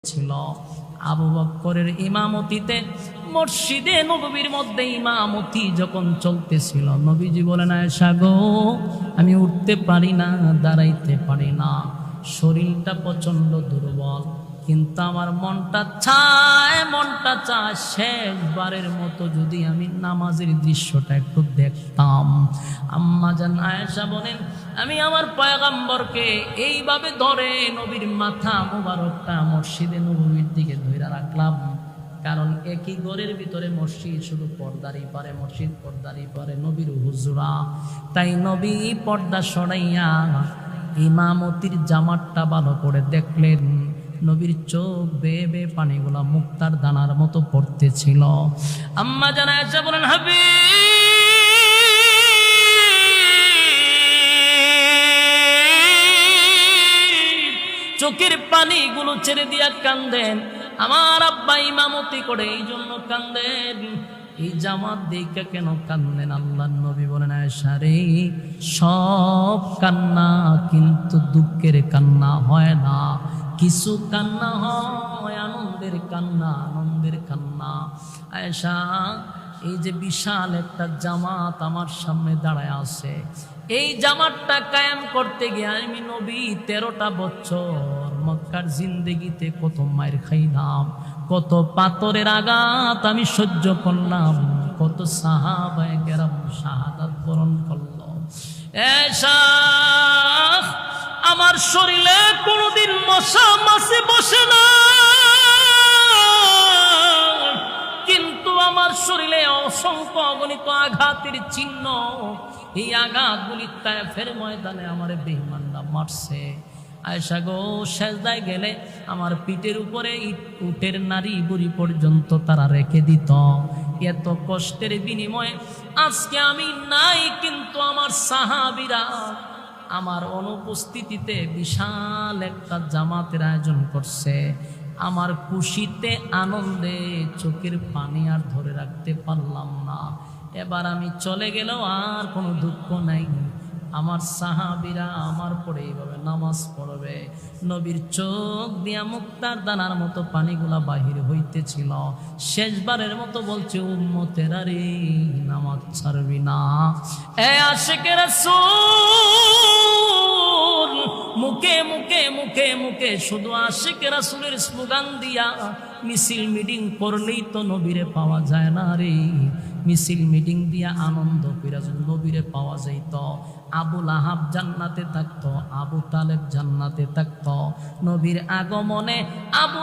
ছিল। আবু বকরের ইমামতিতে মসজিদে নববীর মধ্যে ইমামতি যখন চলতেছিল, নবীজি বলেন, আয়েশা গো, আমি উঠতে পারি না, দাঁড়াইতে পারি না, শরীরটা প্রচন্ড দুর্বল, কিন্তু আমার মনটা চায় শেষবারের মতো যদি আমি নামাজের দৃশ্যটা একটু দেখতাম। আম্মা জান আয়েশা বলেন, আমি আমার পয়গম্বরকে এইভাবে ধরে নবীর মাথা মোবারকটা মসজিদে নববীর দিকে ধরে রাখলাম, কারণ একই ঘরের ভিতরে মসজিদ, শুধু পর্দারই পারে মসজিদ, পর্দারই পারে নবীর হুজুরা। তাই নবী পর্দা সরাইয়া ইমামতির জামাতটা ভালো করে দেখলেন, নবীর চোখ বেয়ে বেয়ে পানিগুলা মুক্তার দানার মতো পড়তেছিল। আম্মা জান আয়েশা বলেন, চোখের পানিগুলো ছেড়ে দিয়া কান্দেন। আমার আব্বা ইমামতি করে এই জন্য কান্দেন। এই জামাত দেখে কেন কান্দেন? আল্লাহর নবী বলেন, আয়েশা রে, সব কান্না কিন্তু দুঃখের কান্না হয় না, কিছু কান্না হয় আনন্দের কান্না, আনন্দের কান্না। আয়েশা, এই যে বিশাল একটা জামাত আমার সামনে দাঁড়ায় আছে, এই জামাতটা কায়েম করতে গিয়ে আমি নবী 13টা বছর মক্কার জিন্দেগিতে কত মায়ের খাইলাম, কত পাথরের আঘাত আমি সহ্য করলাম, কত সাহাবায়ে কেরাম শাহাদাত বরণ করল। এসা আমার শরীরে কোনোদিন মশা মাছি বসে না, কিন্তু আমার শরীরে অসংখ্য অগণিত আঘাতের চিহ্ন। এই আঘাতগুলি তায়েফের ময়দানে আমার বেঈমানরা মারছে। আয়েশা গো, সেজদায় গেলে আমার পিঠের উপরে উটের নারী বুড়ি পর্যন্ত তারা রেখে দিত। এত কষ্টের বিনিময়ে আজকে আমি নাই, কিন্তু আমার সাহাবীরা আমার অনুপস্থিতিতে বিশাল একটা জামাতের আয়োজন করছে। আমার খুশিতে আনন্দে চোখের পানি আর ধরে রাখতে পারলাম না। এবার আমি চলে গেলেও আর কোনো দুঃখ নাই। আমার সাহাবীরা আমার পরে এইভাবে নামাজ পড়বে, নবীর চোখ দিয়া মুক্তার দানার মতো পানিগুলা বাহির হইতেছিল। শেষবারের মতো বলছে, উম্মতেরা রে, নামাজ ছাড়বি না। এ আশিকে রাসূল, মুখে মুখে মুখে মুখে শুধু আশিকে রাসূলের স্লোগান দিয়া মিছিল মিটিং করলেই তো নবীরে পাওয়া যায় না রে। মিছিল মিটিং দিয়া আনন্দ কইরা যদি নবীরে পাওয়া যাইত, আবু লাহাব জান্নাতে থাকতো, আবু তালেব জান্নাতে থাকতো। নবীর আগমনে আবু